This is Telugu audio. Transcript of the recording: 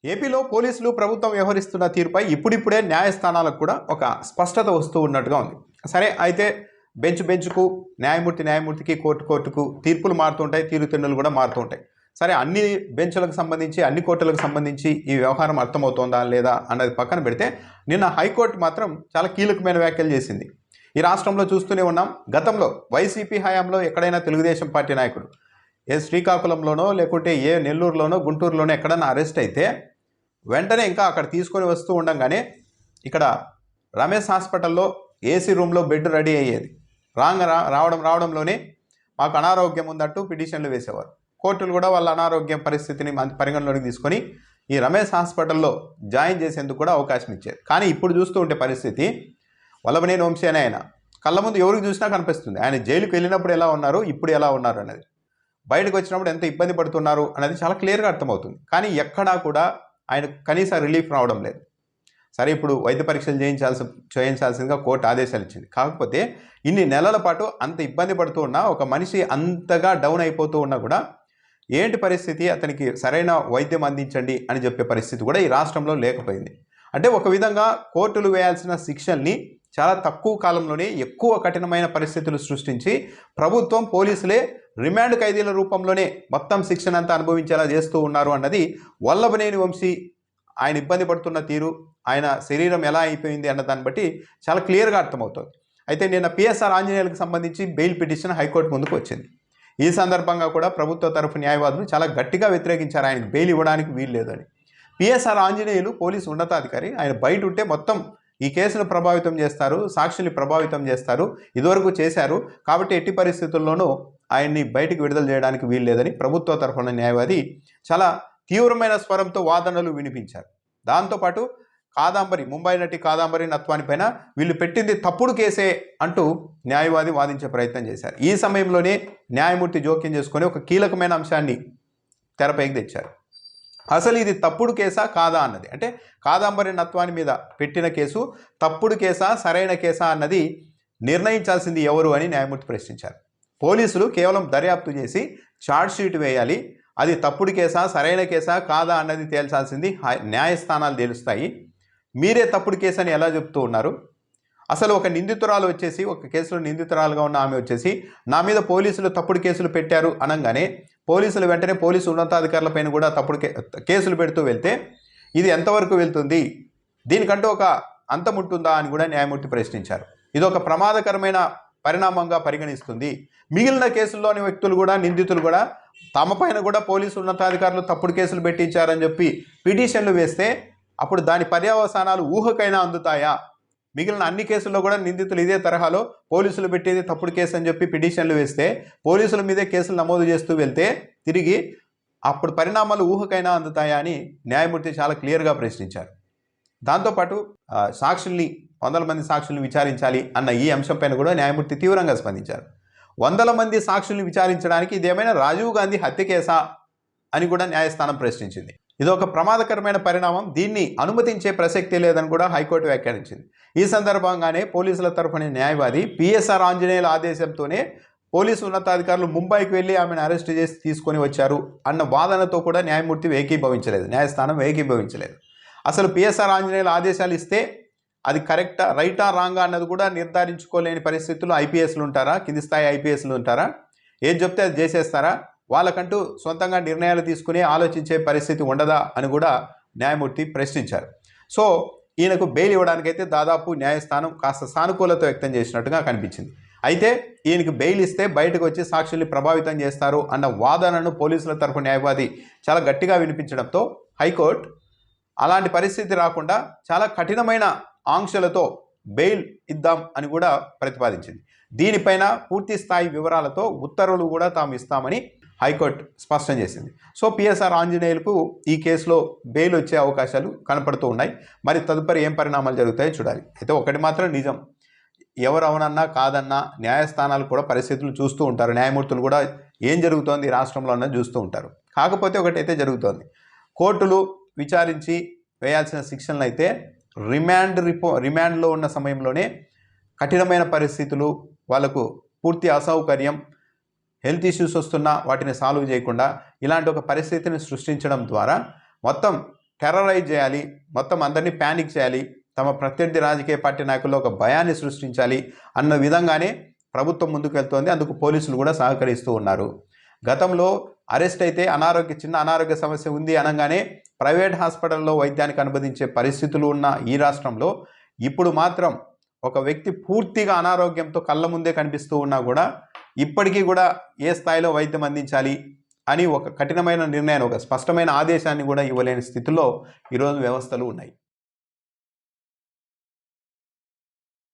ఏపీలో పోలీసులు ప్రభుత్వం వ్యవహరిస్తున్న తీరుపై ఇప్పుడిప్పుడే న్యాయస్థానాలకు కూడా ఒక స్పష్టత వస్తూ ఉన్నట్టుగా ఉంది. సరే, అయితే బెంచ్కు, న్యాయమూర్తికి, కోర్టుకు తీర్పులు మారుతుంటాయి, తీరుతెన్నులు కూడా మారుతుంటాయి. సరే, అన్ని బెంచ్లకు సంబంధించి, అన్ని కోర్టులకు సంబంధించి ఈ వ్యవహారం అర్థమవుతోందా లేదా అన్నది పక్కన పెడితే, నిన్న హైకోర్టు మాత్రం చాలా కీలకమైన వ్యాఖ్యలు చేసింది. ఈ రాష్ట్రంలో చూస్తూనే ఉన్నాం. గతంలో వైసీపీ హయాంలో ఎక్కడైనా తెలుగుదేశం పార్టీ నాయకుడు శ్రీకాకుళంలోనో లేకుంటే నెల్లూరులోనో గుంటూరులోనో ఎక్కడైనా అరెస్ట్ అయితే వెంటనే ఇంకా అక్కడ తీసుకొని వస్తూ ఉండగానే ఇక్కడ రమేష్ హాస్పిటల్లో ఏసీ రూమ్లో బెడ్ రెడీ అయ్యేది. రావడంలోనే మాకు అనారోగ్యం ఉందంటూ పిటిషన్లు వేసేవారు. కోర్టులు కూడా వాళ్ళ అనారోగ్యం పరిస్థితిని పరిగణలోకి తీసుకొని ఈ రమేష్ హాస్పిటల్లో జాయిన్ చేసేందుకు కూడా అవకాశం ఇచ్చేది. కానీ ఇప్పుడు చూస్తూ ఉంటే పరిస్థితి, వల్లభనేని వంశీ అనే ఆయన కళ్ళ ముందు ఎవరికి చూసినా కనిపిస్తుంది. ఆయన జైలుకి వెళ్ళినప్పుడు ఎలా ఉన్నారు, ఇప్పుడు ఎలా ఉన్నారు అనేది, బయటకు వచ్చినప్పుడు ఎంత ఇబ్బంది పడుతున్నారు అనేది చాలా క్లియర్గా అర్థమవుతుంది. కానీ ఎక్కడా కూడా ఆయన కనీస రిలీఫ్ రావడం లేదు. సరే, ఇప్పుడు వైద్య పరీక్షలు చేయించాల్సిందిగా కోర్టు ఆదేశాలు ఇచ్చింది. కాకపోతే ఇన్ని నెలల పాటు అంత ఇబ్బంది పడుతూ ఉన్నా, ఒక మనిషి అంతగా డౌన్ అయిపోతూ ఉన్నా కూడా ఏంటి పరిస్థితి, అతనికి సరైన వైద్యం అందించండి అని చెప్పే పరిస్థితి కూడా ఈ రాష్ట్రంలో లేకపోయింది. అంటే ఒక విధంగా కోర్టులు వేయాల్సిన శిక్షల్ని చాలా తక్కువ కాలంలోనే ఎక్కువ కఠినమైన పరిస్థితులు సృష్టించి ప్రభుత్వం, పోలీసులే రిమాండ్ ఖైదీల రూపంలోనే మొత్తం శిక్షణ అంతా అనుభవించేలా చేస్తూ ఉన్నారు అన్నది వల్లభనేని వంశీ ఆయన ఇబ్బంది పడుతున్న తీరు, ఆయన శరీరం ఎలా అయిపోయింది అన్న దాన్ని బట్టి చాలా క్లియర్గా అర్థమవుతుంది. అయితే నిన్న పిఎస్ఆర్ ఆంజనేయులకు సంబంధించి బెయిల్ పిటిషన్ హైకోర్టు ముందుకు వచ్చింది. ఈ సందర్భంగా కూడా ప్రభుత్వ తరఫు న్యాయవాదులు చాలా గట్టిగా వ్యతిరేకించారు, ఆయనకు బెయిల్ ఇవ్వడానికి వీలు లేదని. పిఎస్ఆర్ ఆంజనేయులు పోలీసు ఉన్నతాధికారి, ఆయన బయట ఉంటే మొత్తం ఈ కేసును ప్రభావితం చేస్తారు, సాక్షుల్ని ప్రభావితం చేస్తారు, ఇదివరకు చేశారు. కాబట్టి ఎట్టి పరిస్థితుల్లోనూ ఆయన్ని బయటికి విడుదల చేయడానికి వీలు లేదని ప్రభుత్వ తరఫున న్యాయవాది చాలా తీవ్రమైన స్వరంతో వాదనలు వినిపించారు. దాంతోపాటు ముంబై నటి కాదంబరి నత్వాని పైన వీళ్ళు పెట్టింది తప్పుడు కేసే అంటూ న్యాయవాది వాదించే ప్రయత్నం చేశారు. ఈ సమయంలోనే న్యాయమూర్తి జోక్యం చేసుకొని ఒక కీలకమైన అంశాన్ని తెరపైకి తెచ్చారు. అసలు ఇది తప్పుడు కేసా కాదా అన్నది, అంటే కాదంబరి నత్వాని మీద పెట్టిన కేసు తప్పుడు కేసా సరైన కేసా అన్నది నిర్ణయించాల్సింది ఎవరు అని న్యాయమూర్తి ప్రశ్నించారు. పోలీసులు కేవలం దర్యాప్తు చేసి ఛార్జ్షీట్ వేయాలి, అది తప్పుడు కేసా సరైన కేసా కాదా అన్నది తేల్చాల్సింది న్యాయస్థానాలు తేలుస్తాయి. మీరే తప్పుడు కేసు అని ఎలా చెప్తూ ఉన్నారు? అసలు ఒక నిందితురాలు వచ్చేసి, ఒక కేసులో నిందితురాలుగా ఉన్న ఆమె వచ్చేసి నా మీద పోలీసులు తప్పుడు కేసులు పెట్టారు అనగానే పోలీసులు వెంటనే పోలీసు ఉన్నతాధికారులపైన కూడా తప్పుడు కేసులు పెడుతూ వెళ్తే ఇది ఎంతవరకు వెళ్తుంది, దీనికంటూ ఒక అంతం ఉంటుందా అని కూడా న్యాయమూర్తి ప్రశ్నించారు. ఇది ఒక ప్రమాదకరమైన పరిణామంగా పరిగణిస్తుంది. మిగిలిన కేసుల్లోని వ్యక్తులు కూడా, నిందితులు కూడా తమ పైన కూడా పోలీసు ఉన్నతాధికారులు తప్పుడు కేసులు పెట్టించారని చెప్పి పిటిషన్లు వేస్తే అప్పుడు దాని పర్యవసానాలు ఊహకైనా అందుతాయా? మిగిలిన అన్ని కేసుల్లో కూడా నిందితులు ఇదే తరహాలో పోలీసులు పెట్టేది తప్పుడు కేసు అని చెప్పి పిటిషన్లు వేస్తే, పోలీసుల మీదే కేసులు నమోదు చేస్తూ వెళ్తే తిరిగి అప్పుడు పరిణామాలు ఊహకైనా అందుతాయా అని న్యాయమూర్తి చాలా క్లియర్గా ప్రశ్నించారు. దాంతోపాటు సాక్షుల్ని 100 మంది సాక్షుల్ని విచారించాలి అన్న ఈ అంశంపైన కూడా న్యాయమూర్తి తీవ్రంగా స్పందించారు. 100 మంది సాక్షుల్ని విచారించడానికి ఇదేమైనా రాజీవ్ గాంధీ హత్య కేసా అని కూడా న్యాయస్థానం ప్రశ్నించింది. ఇది ఒక ప్రమాదకరమైన పరిణామం, దీన్ని అనుమతించే ప్రసక్తి లేదని కూడా హైకోర్టు వ్యాఖ్యానించింది. ఈ సందర్భంగానే పోలీసుల తరఫున న్యాయవాది పిఎస్ఆర్ ఆంజనేయుల ఆదేశంతోనే పోలీసు ఉన్నతాధికారులు ముంబైకి వెళ్ళి ఆమెను అరెస్ట్ చేసి తీసుకొని వచ్చారు అన్న వాదనతో కూడా న్యాయస్థానం ఏకీభవించలేదు. అసలు పిఎస్ఆర్ ఆంజనేయుల ఆదేశాలు ఇస్తే అది కరెక్టా, రైటా, రాంగా అన్నది కూడా నిర్ధారించుకోలేని పరిస్థితుల్లో ఐపీఎస్లు ఉంటారా, కింది స్థాయి ఐపీఎస్లు ఉంటారా? ఏది చెప్తే అది చేసేస్తారా? వాళ్ళకంటూ సొంతంగా నిర్ణయాలు తీసుకుని ఆలోచించే పరిస్థితి ఉండదా అని కూడా న్యాయమూర్తి ప్రశ్నించారు. సో ఈయనకు బెయిల్ ఇవ్వడానికైతే దాదాపు న్యాయస్థానం కాస్త సానుకూలత వ్యక్తం చేసినట్టుగా కనిపించింది. అయితే ఈయనకు బెయిల్ ఇస్తే బయటకు వచ్చి సాక్షుల్ని ప్రభావితం చేస్తారు అన్న వాదనను పోలీసుల తరఫు న్యాయవాది చాలా గట్టిగా వినిపించడంతో హైకోర్టు అలాంటి పరిస్థితి రాకుండా చాలా కఠినమైన ఆంక్షలతో బెయిల్ ఇద్దాం అని కూడా ప్రతిపాదించింది. దీనిపైన పూర్తి స్థాయి వివరాలతో ఉత్తర్వులు కూడా తాము ఇస్తామని హైకోర్టు స్పష్టం చేసింది. సో పిఎస్ఆర్ ఆంజనేయులకు ఈ కేసులో బెయిల్ వచ్చే అవకాశాలు కనపడుతూ ఉన్నాయి. మరి తదుపరి ఏం పరిణామాలు జరుగుతాయో చూడాలి. అయితే ఒకటి మాత్రం నిజం, ఎవరు అవునన్నా కాదన్నా న్యాయస్థానాలు కూడా పరిస్థితులు చూస్తూ ఉంటారు, న్యాయమూర్తులు కూడా ఏం జరుగుతోంది రాష్ట్రంలో అన్నది చూస్తూ ఉంటారు. కాకపోతే ఒకటైతే జరుగుతోంది, కోర్టులు విచారించి వేయాల్సిన శిక్షలను అయితే రిమాండ్లో ఉన్న సమయంలోనే కఠినమైన పరిస్థితులు, వాళ్ళకు పూర్తి అసౌకర్యం, హెల్త్ ఇష్యూస్ వస్తున్నా వాటిని సాల్వ్ చేయకుండా ఇలాంటి ఒక పరిస్థితిని సృష్టించడం ద్వారా మొత్తం టెర్రరైజ్ చేయాలి, మొత్తం అందరినీ ప్యానిక్ చేయాలి, తమ ప్రత్యర్థి రాజకీయ పార్టీ నాయకుల్లో ఒక భయాన్ని సృష్టించాలి అన్న విధంగానే ప్రభుత్వం ముందుకు వెళ్తోంది. అందుకు పోలీసులు కూడా సహకరిస్తూ ఉన్నారు. గతంలో అరెస్ట్ అయితే చిన్న అనారోగ్య సమస్య ఉంది అనగానే ప్రైవేట్ హాస్పిటల్లో వైద్యానికి అనుమతించే పరిస్థితులు ఉన్న ఈ రాష్ట్రంలో ఇప్పుడు మాత్రం ఒక వ్యక్తి పూర్తిగా అనారోగ్యంతో కళ్ళ ముందే కనిపిస్తూ ఉన్నా కూడా ఇప్పటికీ కూడా ఏ స్థాయిలో వైద్యం అందించాలి అని ఒక కఠినమైన నిర్ణయాన్ని, ఒక స్పష్టమైన ఆదేశాన్ని కూడా ఇవ్వలేని స్థితిలో ఈరోజు వ్యవస్థలు ఉన్నాయి.